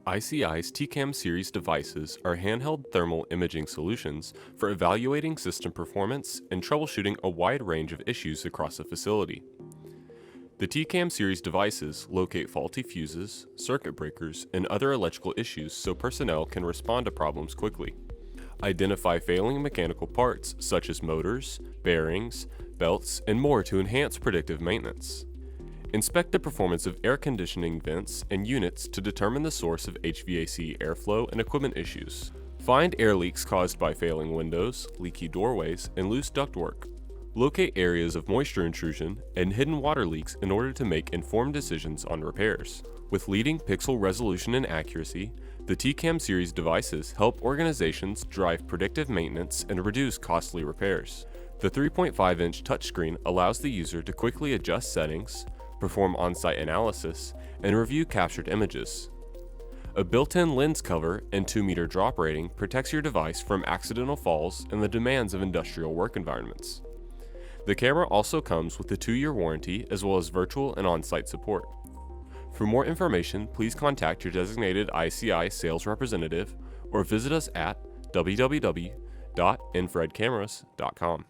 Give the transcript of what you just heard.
ICI's TCAM series devices are handheld thermal imaging solutions for evaluating system performance and troubleshooting a wide range of issues across a facility. The TCAM series devices locate faulty fuses, circuit breakers, and other electrical issues so personnel can respond to problems quickly. Identify failing mechanical parts such as motors, bearings, belts, and more to enhance predictive maintenance. Inspect the performance of air conditioning vents and units to determine the source of HVAC airflow and equipment issues. Find air leaks caused by failing windows, leaky doorways, and loose ductwork. Locate areas of moisture intrusion and hidden water leaks in order to make informed decisions on repairs. With leading pixel resolution and accuracy, the TCAM series devices help organizations drive predictive maintenance and reduce costly repairs. The 3.5-inch touchscreen allows the user to quickly adjust settings, perform on-site analysis, and review captured images. A built-in lens cover and 2-meter drop rating protects your device from accidental falls and the demands of industrial work environments. The camera also comes with a 2-year warranty as well as virtual and on-site support. For more information, please contact your designated ICI sales representative or visit us at www.infraredcameras.com.